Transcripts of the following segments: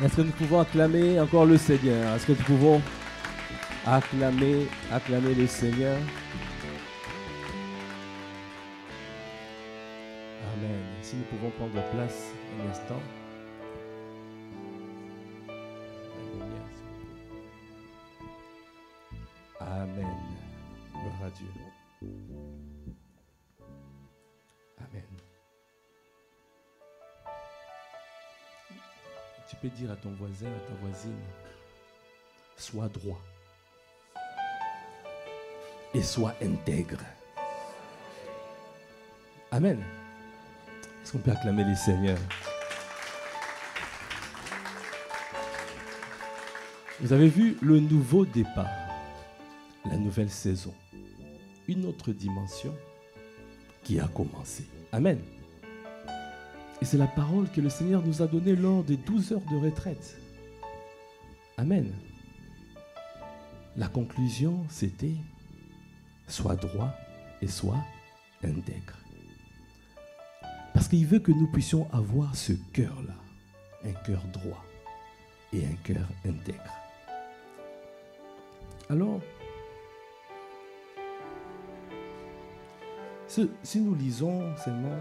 Est-ce que nous pouvons acclamer encore le Seigneur? Est-ce que nous pouvons acclamer le Seigneur? Amen. Si nous pouvons prendre place un instant. Amen. Gloire à Dieu. Amen. Tu peux dire à ton voisin, à ta voisine, sois droit et sois intègre. Amen. Est-ce qu'on peut acclamer le Seigneur? Vous avez vu le nouveau départ, la nouvelle saison, une autre dimension qui a commencé. Amen. Et c'est la parole que le Seigneur nous a donnée lors des 12 heures de retraite. Amen. La conclusion, c'était sois droit et sois intègre. Parce qu'il veut que nous puissions avoir ce cœur-là, un cœur droit et un cœur intègre. Alors, si nous lisons seulement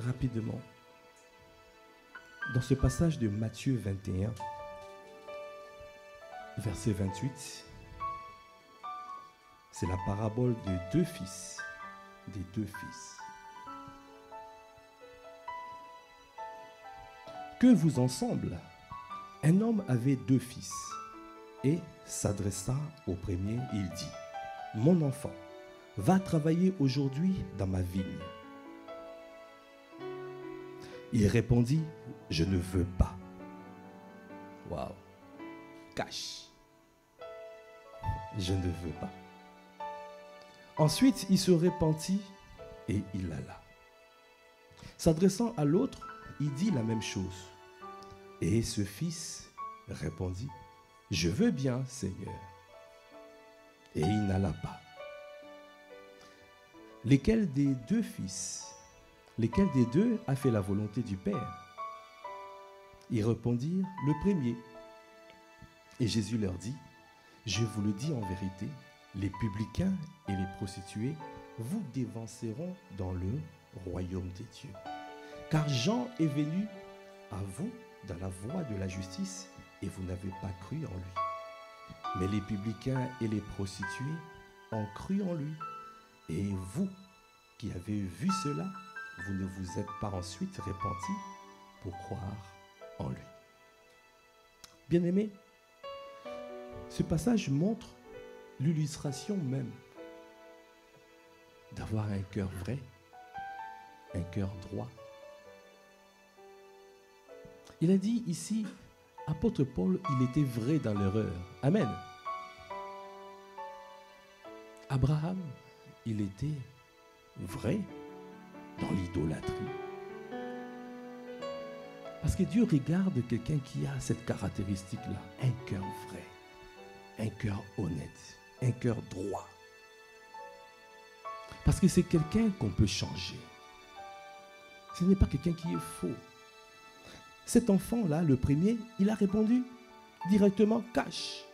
rapidement dans ce passage de Matthieu 21, verset 28, c'est la parabole des deux fils. Que vous ensemble, un homme avait 2 fils et s'adressa au premier, il dit, « Mon enfant, va travailler aujourd'hui dans ma vigne. » Il répondit, « Je ne veux pas. » Waouh. Cache. Je ne veux pas. Ensuite, il se repentit et il alla. S'adressant à l'autre, il dit la même chose. Et ce fils répondit, « Je veux bien, Seigneur. » Et il n'alla pas. Lesquels des 2 fils, lesquels des 2 a fait la volonté du Père? Ils répondirent, le premier. Et Jésus leur dit, je vous le dis en vérité, les publicains et les prostituées vous dévanceront dans le royaume des dieux. Car Jean est venu à vous dans la voie de la justice et vous n'avez pas cru en lui. Mais les publicains et les prostituées ont cru en lui. Et vous, qui avez vu cela, vous ne vous êtes pas ensuite repentis pour croire en lui. Bien-aimés, ce passage montre l'illustration même d'avoir un cœur vrai, un cœur droit. Il a dit ici, apôtre Paul, il était vrai dans l'erreur. Amen. Abraham, il était vrai dans l'idolâtrie. Parce que Dieu regarde quelqu'un qui a cette caractéristique-là, un cœur vrai, un cœur honnête, un cœur droit. Parce que c'est quelqu'un qu'on peut changer. Ce n'est pas quelqu'un qui est faux. Cet enfant-là, le premier, il a répondu directement, cache.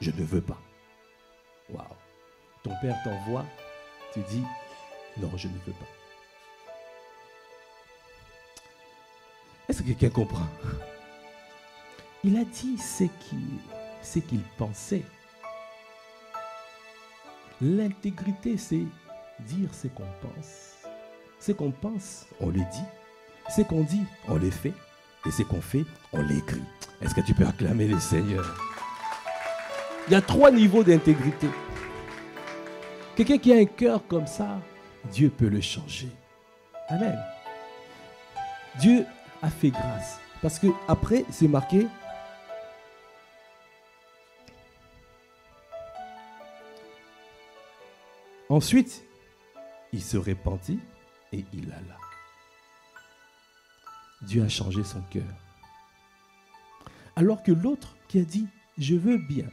Je ne veux pas. Waouh. Ton père t'envoie, tu dis, non, je ne veux pas. Est-ce que quelqu'un comprend? Il a dit ce qu'il pensait. L'intégrité, c'est dire ce qu'on pense. Ce qu'on pense, on le dit. Ce qu'on dit, on le fait. Et ce qu'on fait, on l'écrit. Est-ce que tu peux acclamer le Seigneur? Il y a 3 niveaux d'intégrité. Quelqu'un qui a un cœur comme ça, Dieu peut le changer. Amen. Dieu a fait grâce. Parce que après, c'est marqué. Ensuite, il se repentit et il alla. Dieu a changé son cœur. Alors que l'autre qui a dit, je veux bien,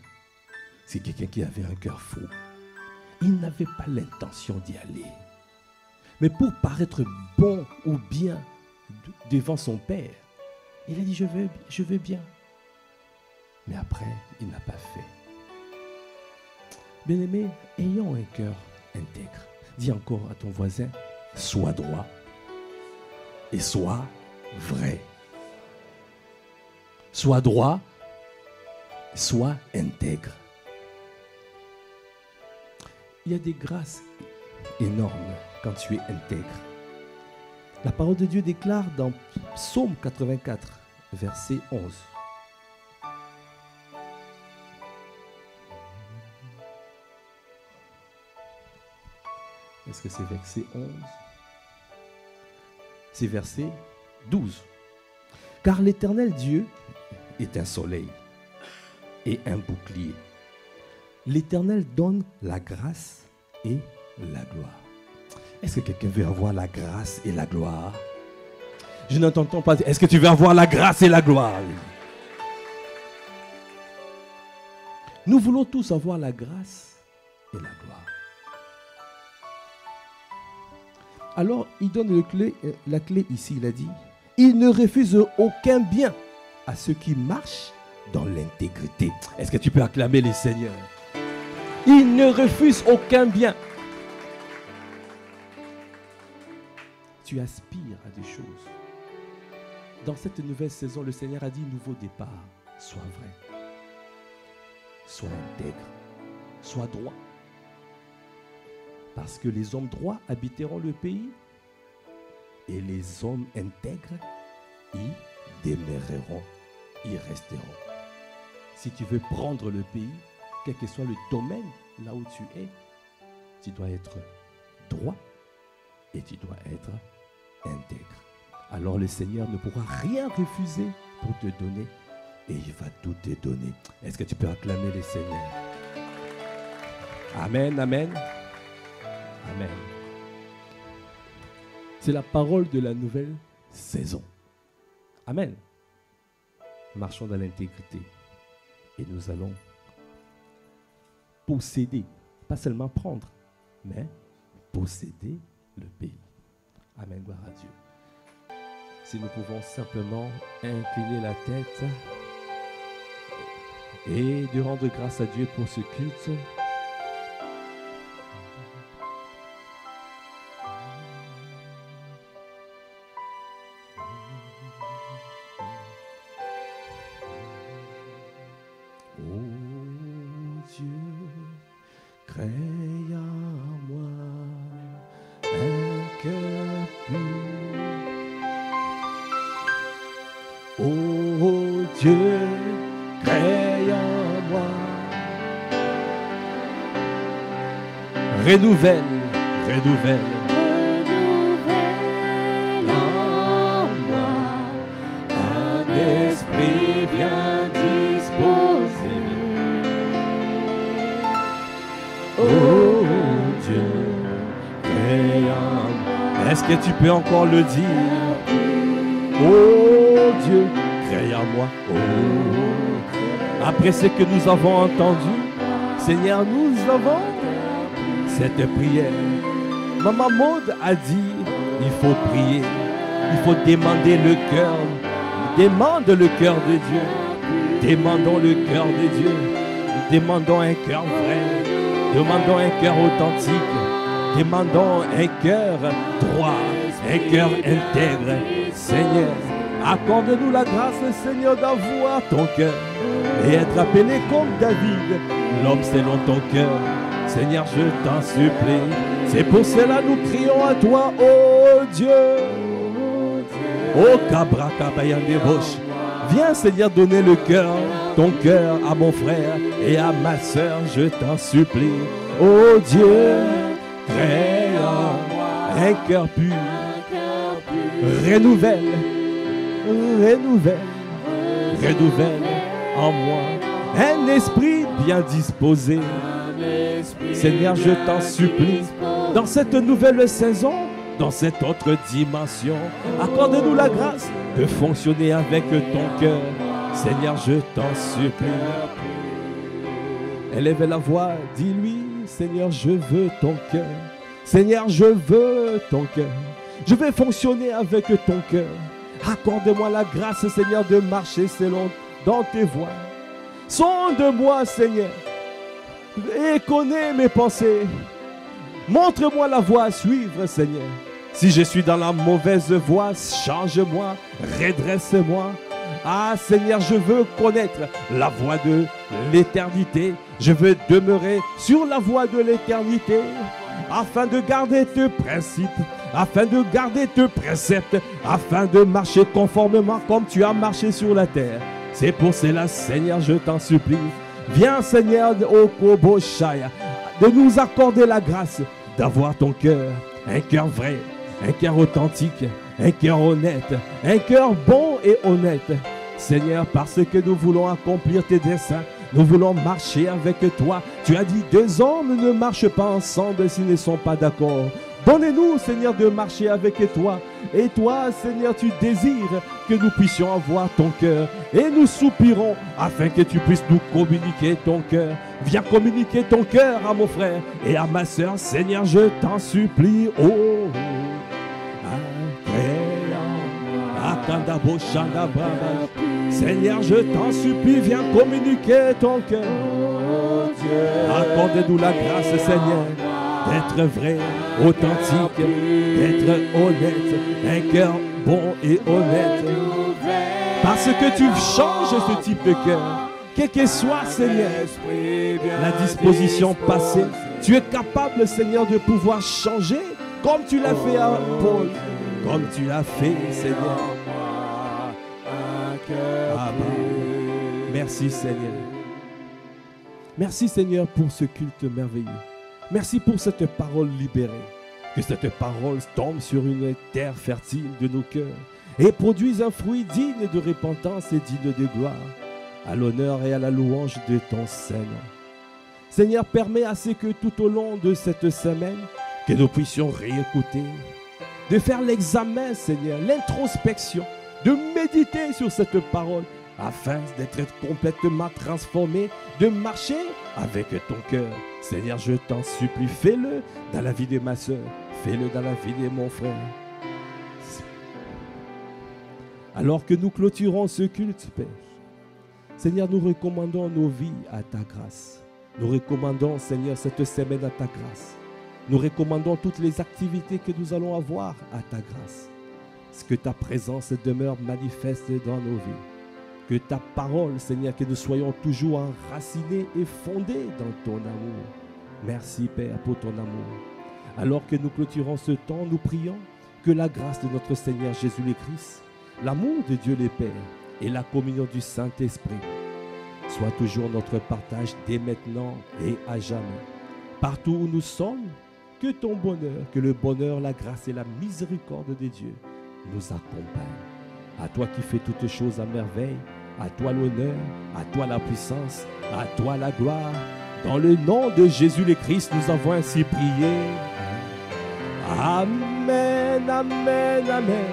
c'est quelqu'un qui avait un cœur faux. Il n'avait pas l'intention d'y aller. Mais pour paraître bon ou bien devant son père, Il a dit, je veux bien. Mais après, il n'a pas fait. Bien-aimé, ayons un cœur intègre. Dis encore à ton voisin, sois droit et sois vrai. Sois droit, sois intègre. Il y a des grâces énormes quand tu es intègre. La parole de Dieu déclare dans Psaume 84, verset 11. Est-ce que c'est verset 11? C'est verset 12. Car l'Éternel Dieu est un soleil et un bouclier. L'Éternel donne la grâce et la gloire. Est-ce que quelqu'un veut avoir la grâce et la gloire? Je ne t'entends pas dire, est-ce que tu veux avoir la grâce et la gloire? Nous voulons tous avoir la grâce et la gloire. Alors, il donne la clé ici, il a dit, il ne refuse aucun bien à ceux qui marchent dans l'intégrité. Est-ce que tu peux acclamer les seigneurs? Il ne refuse aucun bien. Tu aspires à des choses. Dans cette nouvelle saison, le Seigneur a dit nouveau départ. Sois vrai. Sois intègre. Sois droit. Parce que les hommes droits habiteront le pays et les hommes intègres y demeureront, y resteront. Si tu veux prendre le pays, quel que soit le domaine là où tu es, tu dois être droit et tu dois être intègre. Alors le Seigneur ne pourra rien refuser pour te donner et il va tout te donner. Est-ce que tu peux acclamer le Seigneur? Amen, amen. Amen. C'est la parole de la nouvelle saison. Amen. Marchons dans l'intégrité et nous allons posséder, pas seulement prendre, mais posséder le pays. Amen, gloire à Dieu. Si nous pouvons simplement incliner la tête et de rendre grâce à Dieu pour ce culte. Renouvelle en moi un esprit bien disposé. Oh Dieu, crée en moi. Est-ce que tu peux encore le dire? Oh Dieu, crée en moi. Oh. Après ce que nous avons entendu, Seigneur, nous avons cette prière. Maman Maud a dit, il faut prier, il faut demander le cœur. Demande le cœur de Dieu. Demandons le cœur de Dieu. Demandons un cœur vrai. Demandons un cœur authentique. Demandons un cœur droit, un cœur intègre. Seigneur, accorde-nous la grâce, Seigneur, d'avoir ton cœur et être appelé comme David, l'homme selon ton cœur. Seigneur, je t'en supplie. C'est pour cela nous crions à toi, oh Dieu. Oh Kabra Kabayande Bosch. Viens, Seigneur, donner le cœur, ton cœur à mon frère et à ma soeur, je t'en supplie. Oh Dieu, crée en moi un cœur pur. Renouvelle en moi un esprit bien disposé. Seigneur, je t'en supplie, dans cette nouvelle saison, dans cette autre dimension, accorde-nous la grâce de fonctionner avec ton cœur. Seigneur, je t'en supplie. Élève la voix, dis-lui, Seigneur, je veux ton cœur. Seigneur, je veux ton cœur. Je vais fonctionner avec ton cœur. Accorde-moi la grâce, Seigneur, de marcher selon dans tes voies. Sonde-moi, Seigneur, et connais mes pensées. Montre-moi la voie à suivre, Seigneur. Si je suis dans la mauvaise voie, change-moi, redresse-moi. Ah, Seigneur, je veux connaître la voie de l'éternité. Je veux demeurer sur la voie de l'éternité, afin de garder tes principes, afin de garder tes préceptes, afin de marcher conformément comme tu as marché sur la terre. C'est pour cela, Seigneur, je t'en supplie. Viens, Seigneur, au Koboshaya, de nous accorder la grâce d'avoir ton cœur, un cœur vrai, un cœur authentique, un cœur honnête, un cœur bon et honnête. Seigneur, parce que nous voulons accomplir tes desseins, nous voulons marcher avec toi. Tu as dit, 2 hommes ne marchent pas ensemble s'ils ne sont pas d'accord. Donnez-nous, Seigneur, de marcher avec toi. Et toi, Seigneur, tu désires que nous puissions avoir ton cœur. Et nous soupirons afin que tu puisses nous communiquer ton cœur. Viens communiquer ton cœur à mon frère et à ma soeur. Seigneur, je t'en supplie. Oh, Seigneur, je t'en supplie, viens communiquer ton cœur. Accorde-nous la grâce, Seigneur, d'être vrai, authentique, d'être honnête, un cœur bon et honnête. Parce que tu changes ce type de cœur. Quel que soit, Seigneur, la disposition passée, tu es capable, Seigneur, de pouvoir changer comme tu l'as fait à Paul, comme tu l'as fait, Seigneur. Merci, Seigneur. Merci, Seigneur, pour ce culte merveilleux. Merci pour cette parole libérée. Que cette parole tombe sur une terre fertile de nos cœurs et produise un fruit digne de repentance et digne de gloire, à l'honneur et à la louange de ton Saint-Nom. Seigneur, permets à ce que tout au long de cette semaine, que nous puissions réécouter, de faire l'examen, Seigneur, l'introspection, de méditer sur cette parole, afin d'être complètement transformé, de marcher avec ton cœur. Seigneur, je t'en supplie, fais-le dans la vie de ma soeur, fais-le dans la vie de mon frère. Alors que nous clôturons ce culte, Père, Seigneur, nous recommandons nos vies à ta grâce. Nous recommandons, Seigneur, cette semaine à ta grâce. Nous recommandons toutes les activités que nous allons avoir à ta grâce. Que ta présence demeure manifeste dans nos vies. Que ta parole, Seigneur, que nous soyons toujours enracinés et fondés dans ton amour. Merci, Père, pour ton amour. Alors que nous clôturons ce temps, nous prions que la grâce de notre Seigneur Jésus le Christ, l'amour de Dieu le Père et la communion du Saint-Esprit soient toujours notre partage dès maintenant et à jamais. Partout où nous sommes, que ton bonheur, que le bonheur, la grâce et la miséricorde de Dieu nous accompagne. À toi qui fais toutes choses à merveille, à toi l'honneur, à toi la puissance, à toi la gloire. Dans le nom de Jésus le Christ, nous avons ainsi prié. Amen, amen, amen.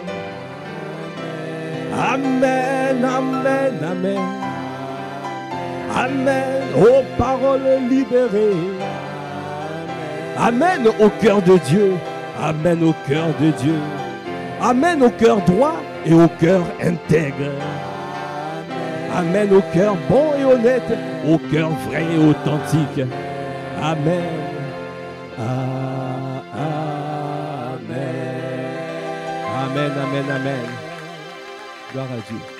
Amen, amen, amen. Amen, aux paroles libérées. Amen au cœur de Dieu. Amen au cœur de Dieu. Amen au cœur droit et au cœur intègre. Amen au cœur bon et honnête, au cœur vrai et authentique. Amen. Amen. Amen, amen, amen. Gloire à Dieu.